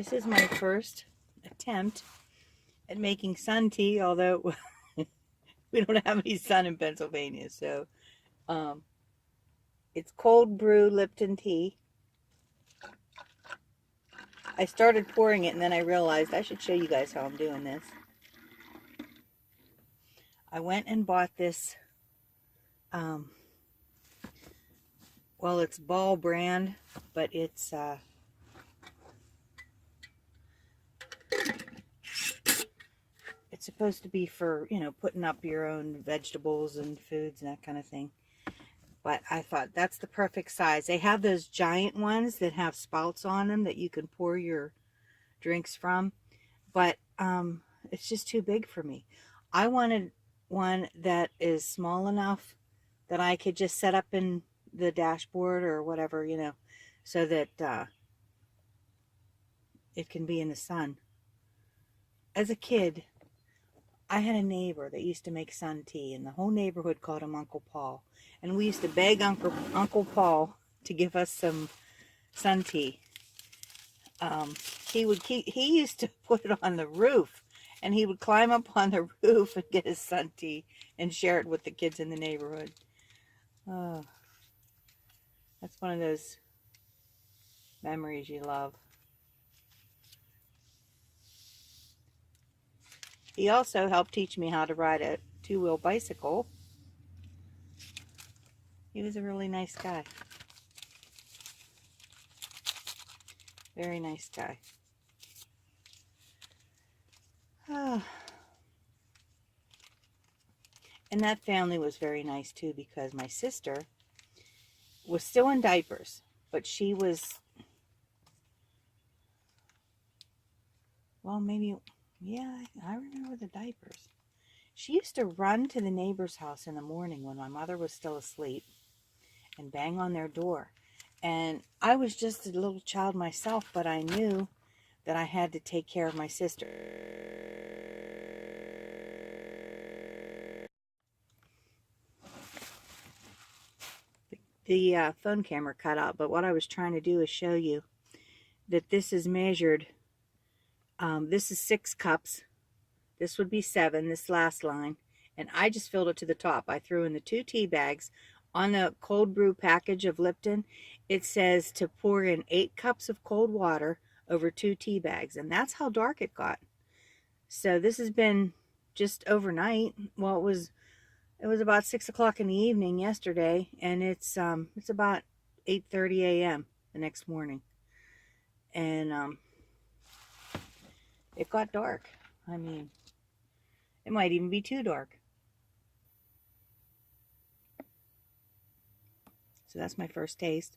This is my first attempt at making sun tea, although we don't have any sun in Pennsylvania. So it's cold brew Lipton tea. I started pouring it and then I realized I should show you guys how I'm doing this. I went and bought this, well, it's Ball brand, but it's supposed to be for, you know, putting up your own vegetables and foods and that kind of thing. But I thought that's the perfect size. They have those giant ones that have spouts on them that you can pour your drinks from. But it's just too big for me. I wanted one that is small enough that I could just set up in the dashboard or whatever, you know, so that it can be in the sun. As a kid, I had a neighbor that used to make sun tea, and the whole neighborhood called him Uncle Paul. And we used to beg Uncle Paul to give us some sun tea. He used to put it on the roof, and he would climb up on the roof and get his sun tea and share it with the kids in the neighborhood. Oh, that's one of those memories you love. He also helped teach me how to ride a two-wheel bicycle. He was a really nice guy. Very nice guy. And that family was very nice too, because my sister was still in diapers, but she was, well, maybe, yeah, I remember the diapers. She used to run to the neighbor's house in the morning when my mother was still asleep and bang on their door. And I was just a little child myself, but I knew that I had to take care of my sister. The phone camera cut out, but what I was trying to do is show you that this is measured. This is 6 cups. This would be 7, this last line. And I just filled it to the top. I threw in the 2 tea bags. On the cold brew package of Lipton, it says to pour in 8 cups of cold water over 2 tea bags. And that's how dark it got. So this has been just overnight. Well, it was about 6 o'clock in the evening yesterday, and it's about 8:30 a.m. the next morning. And it got dark. I mean, it might even be too dark. So that's my first taste.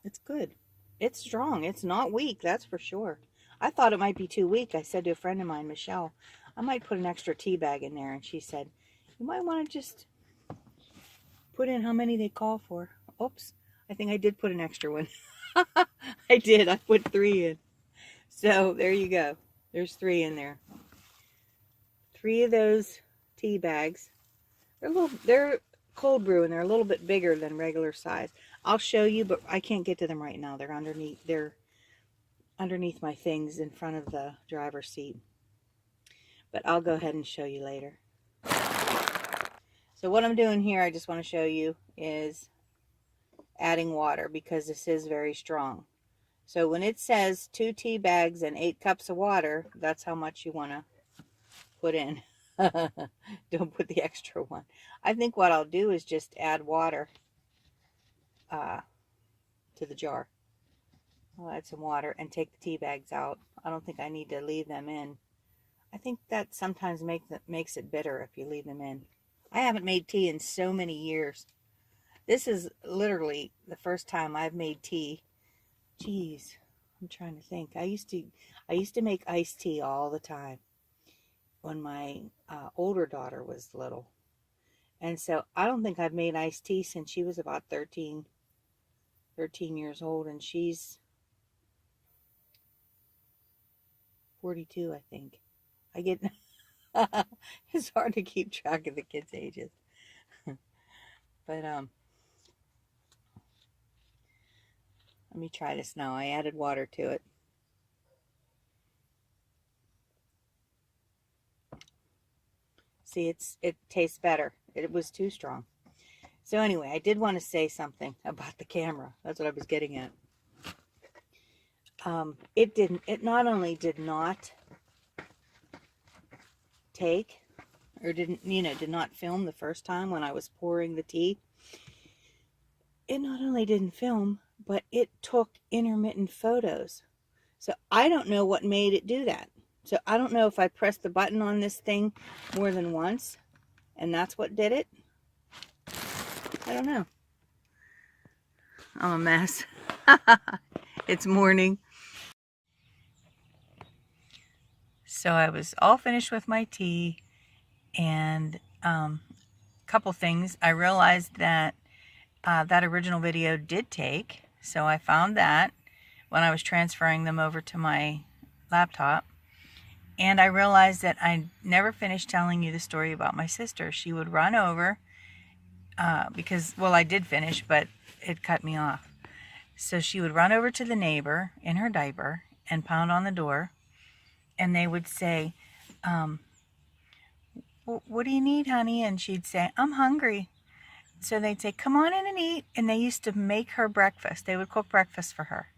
It's good. It's strong. It's not weak, that's for sure. I thought it might be too weak. I said to a friend of mine, Michelle, I might put an extra tea bag in there. And she said, you might want to just put in how many they call for. Oops, I think I did put an extra one. I did. I put 3 in. So there you go. There's 3 in there. 3 of those tea bags. They're cold brew, and they're a little bit bigger than regular size. I'll show you, but I can't get to them right now. They're underneath my things in front of the driver's seat. But I'll go ahead and show you later. So what I'm doing here, I just want to show you, is adding water, because this is very strong. So when it says 2 tea bags and 8 cups of water, that's how much you want to put in. Don't put the extra one. I think what I'll do is just add water to the jar. I'll add some water and take the tea bags out. I don't think I need to leave them in. I think that sometimes makes it bitter if you leave them in. I haven't made tea in so many years. This is literally the first time I've made tea. Geez, I'm trying to think. I used to make iced tea all the time when my older daughter was little. And so I don't think I've made iced tea since she was about 13 years old, and she's 42, I think. I get it's hard to keep track of the kids' ages. But let me try this now. I added water to it. See, it tastes better. It was too strong. So anyway, I did want to say something about the camera. That's what I was getting at. It not only did not take, or did not film the first time when I was pouring the tea. It not only didn't film, but it took intermittent photos. So I don't know what made it do that. So I don't know if I pressed the button on this thing more than once, and that's what did it. I don't know. I'm a mess. It's morning. So I was all finished with my tea, and couple things. I realized that that original video did take, so I found that when I was transferring them over to my laptop. And I realized that I never finished telling you the story about my sister. She would run over because, well, I did finish, but it cut me off. So she would run over to the neighbor in her diaper and pound on the door, and they would say, what do you need, honey? And she'd say, I'm hungry. So they'd say, come on in and eat. And they used to make her breakfast. They would cook breakfast for her.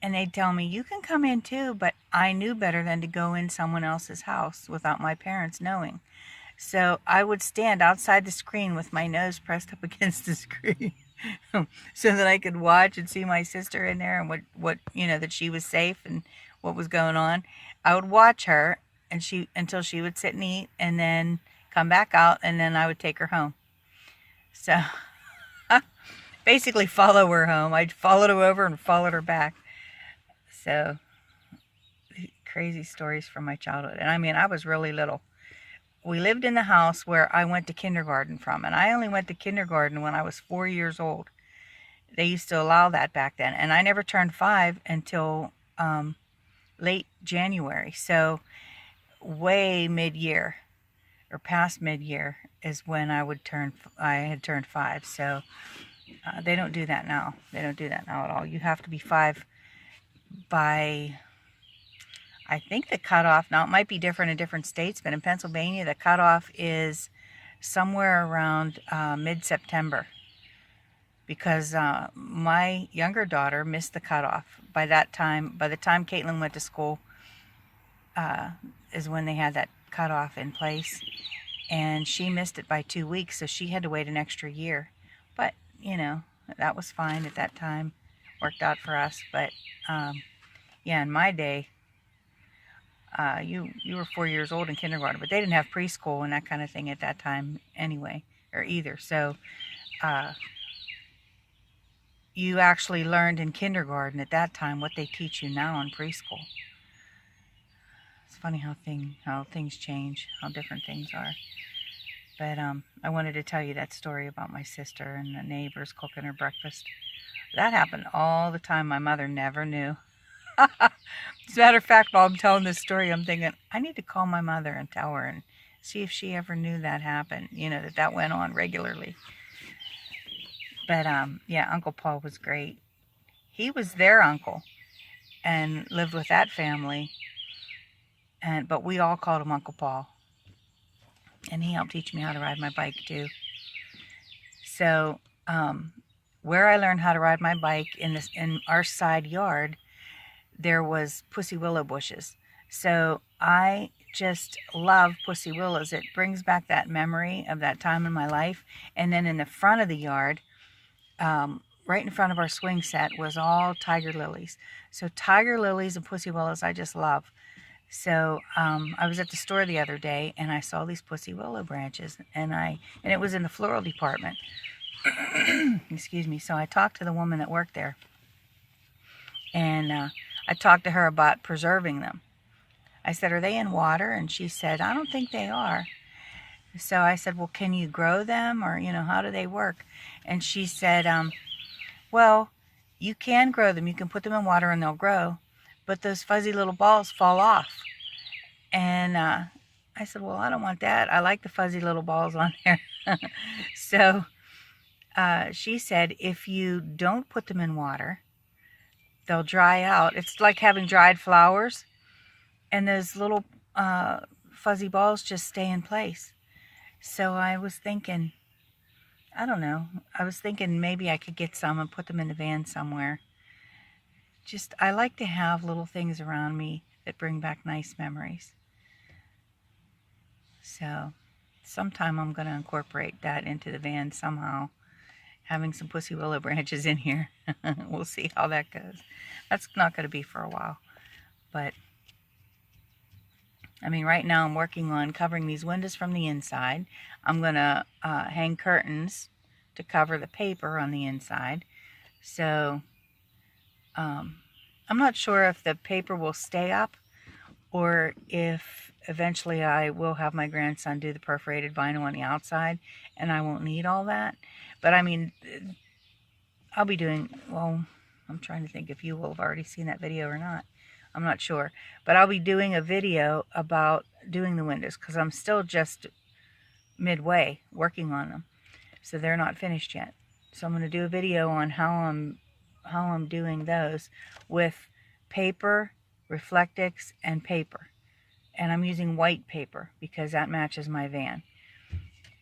And they'd tell me, you can come in too, but I knew better than to go in someone else's house without my parents knowing. So I would stand outside the screen with my nose pressed up against the screen so that I could watch and see my sister in there and what that she was safe and what was going on. I would watch her and until she would sit and eat, and then come back out, and then I would take her home. So basically follow her home. I followed her over and followed her back. So crazy stories from my childhood. And I mean, I was really little. We lived in the house where I went to kindergarten from, and I only went to kindergarten when I was 4 years old. They used to allow that back then, and I never turned 5 until late January. So way mid-year or past mid-year is when I had turned 5. So they don't do that now. They don't do that now at all. You have to be 5 by, I think the cutoff, now it might be different in different states, but in Pennsylvania the cutoff is somewhere around mid-September, because my younger daughter missed the cutoff. By the time Caitlin went to school is when they had that cutoff in place, and she missed it by 2 weeks, so she had to wait an extra year. But that was fine at that time, worked out for us. But yeah, in my day, you were 4 years old in kindergarten, but they didn't have preschool and that kind of thing at that time anyway, or either. So you actually learned in kindergarten at that time what they teach you now in preschool. It's funny how things change, how different things are. But I wanted to tell you that story about my sister and the neighbors cooking her breakfast. That happened all the time. My mother never knew. As a matter of fact, while I'm telling this story, I'm thinking, I need to call my mother and tell her and see if she ever knew that happened, that went on regularly. But yeah, Uncle Paul was great. He was their uncle and lived with that family. But we all called him Uncle Paul. And he helped teach me how to ride my bike too. So where I learned how to ride my bike in our side yard, there was pussy willow bushes. So I just love pussy willows. It brings back that memory of that time in my life. And then in the front of the yard, right in front of our swing set, was all tiger lilies. So tiger lilies and pussy willows I just love. So I was at the store the other day and I saw these pussy willow branches, and it was in the floral department. Excuse me. So I talked to the woman that worked there, and I talked to her about preserving them. I said, are they in water? And she said, I don't think they are. So I said, well, can you grow them, or how do they work? And she said, well, you can grow them. You can put them in water and they'll grow, but those fuzzy little balls fall off. And I said, well, I don't want that. I like the fuzzy little balls on there. So she said, if you don't put them in water, they'll dry out. It's like having dried flowers, and those little fuzzy balls just stay in place. So I was thinking, I don't know, I was thinking maybe I could get some and put them in the van somewhere. Just, I like to have little things around me that bring back nice memories. So sometime I'm going to incorporate that into the van somehow. Having some pussy willow branches in here. We'll see how that goes. That's not going to be for a while. But, I mean, right now I'm working on covering these windows from the inside. I'm going to hang curtains to cover the paper on the inside. So, I'm not sure if the paper will stay up or if eventually I will have my grandson do the perforated vinyl on the outside and I won't need all that. But I mean, I'll be doing, well, I'm trying to think if you will have already seen that video or not. I'm not sure. But I'll be doing a video about doing the windows because I'm still just midway working on them. So they're not finished yet. So I'm going to do a video on how I'm doing those with paper, Reflectix, and paper. And I'm using white paper because that matches my van.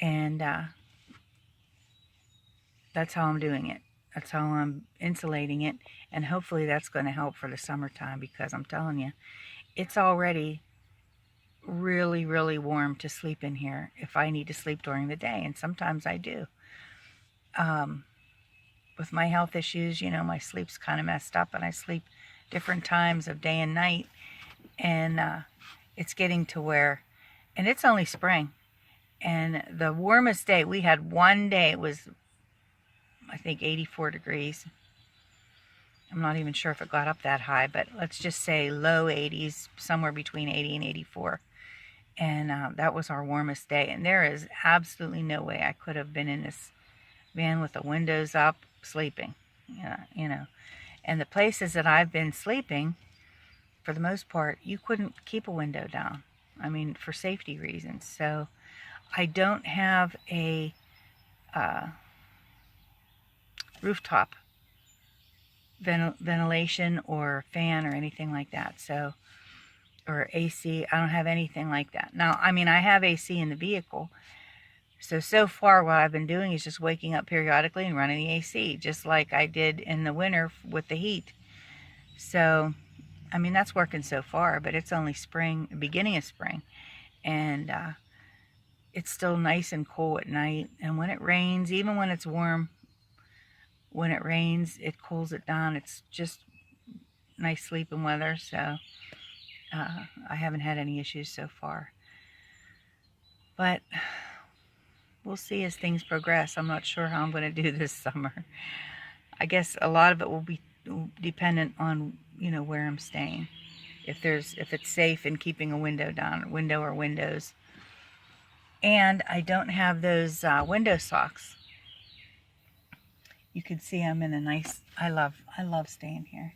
And that's how I'm doing it. That's how I'm insulating it. And hopefully that's going to help for the summertime because I'm telling you, it's already really, really warm to sleep in here if I need to sleep during the day. And sometimes I do. With my health issues, you know, my sleep's kind of messed up and I sleep different times of day and night. And it's getting to where, and it's only spring. And the warmest day, we had one day, it was, I think, 84 degrees. I'm not even sure if it got up that high, but let's just say low 80s, somewhere between 80 and 84. And that was our warmest day. And there is absolutely no way I could have been in this van with the windows up, sleeping. Yeah, you know. And the places that I've been sleeping, for the most part, you couldn't keep a window down. I mean, for safety reasons. So I don't have a rooftop ventilation or fan or anything like that. So, or AC, I don't have anything like that. Now, I mean, I have AC in the vehicle. So far what I've been doing is just waking up periodically and running the AC, just like I did in the winter with the heat. So, I mean, that's working so far, but it's only spring, beginning of spring. And it's still nice and cool at night. And when it rains, even when it's warm, when it rains, it cools it down. It's just nice sleeping weather. So I haven't had any issues so far. But we'll see as things progress. I'm not sure how I'm going to do this summer. I guess a lot of it will be dependent on, you know, where I'm staying. If it's safe in keeping a window down, window or windows. And I don't have those window socks. You can see I'm in a nice, I love staying here.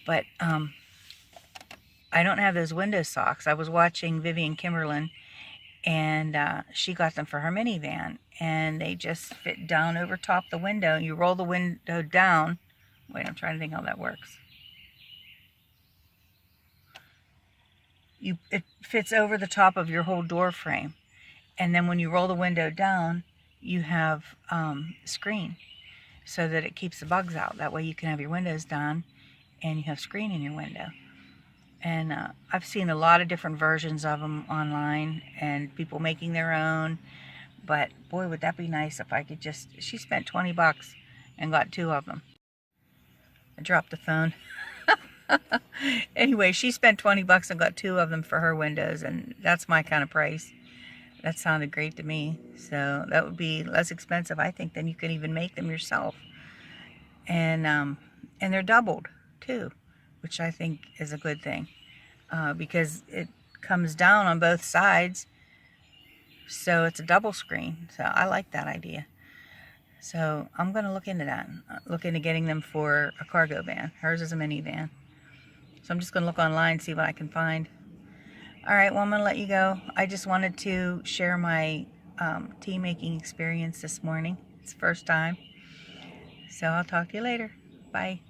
But I don't have those window socks. I was watching Vivian Kimberlin, and she got them for her minivan, and they just fit down over top the window. You roll the window down. Wait, I'm trying to think how that works. It fits over the top of your whole door frame, and then when you roll the window down, you have screen, so that it keeps the bugs out. That way you can have your windows down, and you have screen in your window. And I've seen a lot of different versions of them online and people making their own. But boy, would that be nice if I could just... She spent 20 bucks and got 2 of them. I dropped the phone. Anyway, she spent 20 bucks and got 2 of them for her windows. And that's my kind of price. That sounded great to me. So that would be less expensive, I think, than you can even make them yourself. And they're doubled, too, which I think is a good thing, because it comes down on both sides, so it's a double screen. So I like that idea. So I'm going to look into that, look into getting them for a cargo van. Hers is a minivan. So I'm just going to look online, see what I can find. All right, well, I'm going to let you go. I just wanted to share my tea making experience this morning. It's the first time. So I'll talk to you later. Bye.